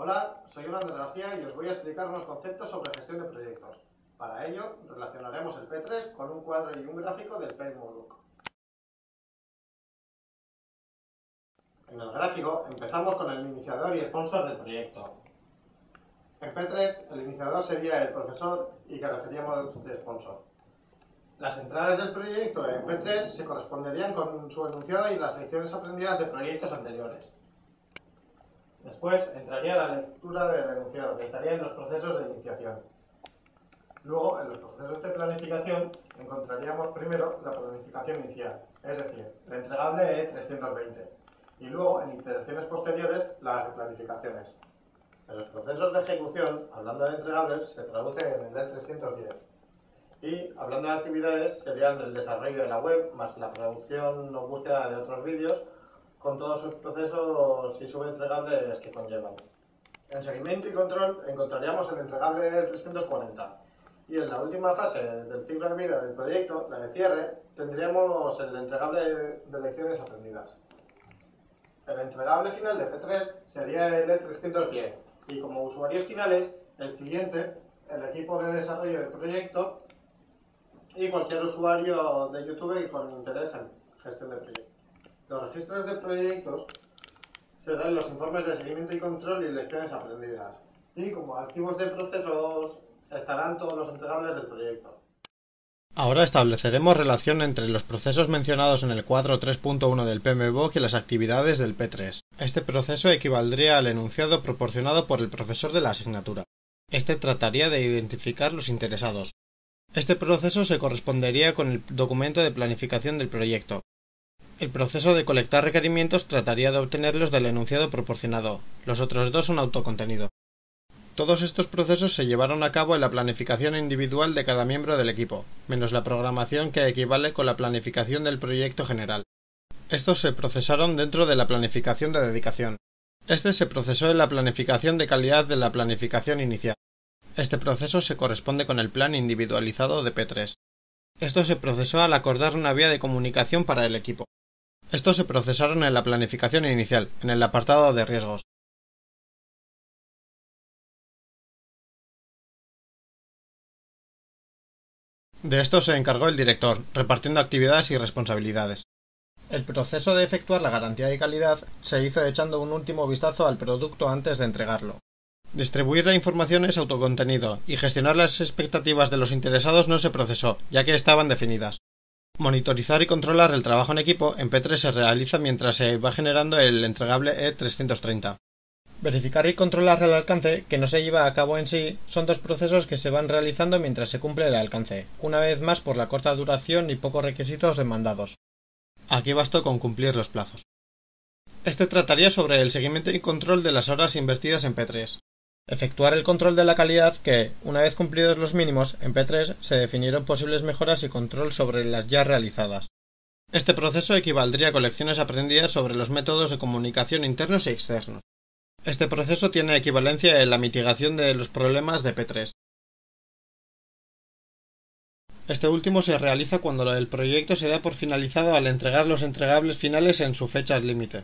Hola, soy Yolanda García y os voy a explicar unos conceptos sobre gestión de proyectos. Para ello, relacionaremos el P3 con un cuadro y un gráfico del PMBOK. En el gráfico empezamos con el iniciador y sponsor del proyecto. En P3, el iniciador sería el profesor y careceríamos de sponsor. Las entradas del proyecto en P3 se corresponderían con su enunciado y las lecciones aprendidas de proyectos anteriores. Después entraría la lectura del enunciado, que estaría en los procesos de iniciación. Luego, en los procesos de planificación, encontraríamos primero la planificación inicial, es decir, el entregable E320, y luego, en iteraciones posteriores, las replanificaciones. En los procesos de ejecución, hablando de entregables, se traduce en el E310. Y, hablando de actividades, serían el desarrollo de la web, más la producción o búsqueda de otros vídeos, con todos sus procesos y subentregables que conllevan. En seguimiento y control encontraríamos el entregable 340 y en la última fase del ciclo de vida del proyecto, la de cierre, tendríamos el entregable de lecciones aprendidas. El entregable final de P3 sería el E310 y como usuarios finales, el cliente, el equipo de desarrollo del proyecto y cualquier usuario de YouTube con interés en gestión de proyectos. Los registros de proyectos serán los informes de seguimiento y control y lecciones aprendidas. Y como archivos de procesos estarán todos los entregables del proyecto. Ahora estableceremos relación entre los procesos mencionados en el cuadro 3.1 del PMBOK y las actividades del P3. Este proceso equivaldría al enunciado proporcionado por el profesor de la asignatura. Este trataría de identificar los interesados. Este proceso se correspondería con el documento de planificación del proyecto. El proceso de colectar requerimientos trataría de obtenerlos del enunciado proporcionado. Los otros dos son autocontenido. Todos estos procesos se llevaron a cabo en la planificación individual de cada miembro del equipo, menos la programación que equivale con la planificación del proyecto general. Estos se procesaron dentro de la planificación de dedicación. Este se procesó en la planificación de calidad de la planificación inicial. Este proceso se corresponde con el plan individualizado de P3. Esto se procesó al acordar una vía de comunicación para el equipo. Estos se procesaron en la planificación inicial, en el apartado de riesgos. De esto se encargó el director, repartiendo actividades y responsabilidades. El proceso de efectuar la garantía de calidad se hizo echando un último vistazo al producto antes de entregarlo. Distribuir la información es autocontenido, y gestionar las expectativas de los interesados no se procesó, ya que estaban definidas. Monitorizar y controlar el trabajo en equipo en P3 se realiza mientras se va generando el entregable E330. Verificar y controlar el alcance, que no se lleva a cabo en sí, son dos procesos que se van realizando mientras se cumple el alcance, una vez más por la corta duración y pocos requisitos demandados. Aquí bastó con cumplir los plazos. Este trataría sobre el seguimiento y control de las horas invertidas en P3. Efectuar el control de la calidad que, una vez cumplidos los mínimos, en P3 se definieron posibles mejoras y control sobre las ya realizadas. Este proceso equivaldría a colecciones aprendidas sobre los métodos de comunicación internos y externos. Este proceso tiene equivalencia en la mitigación de los problemas de P3. Este último se realiza cuando el proyecto se da por finalizado al entregar los entregables finales en su fecha límite.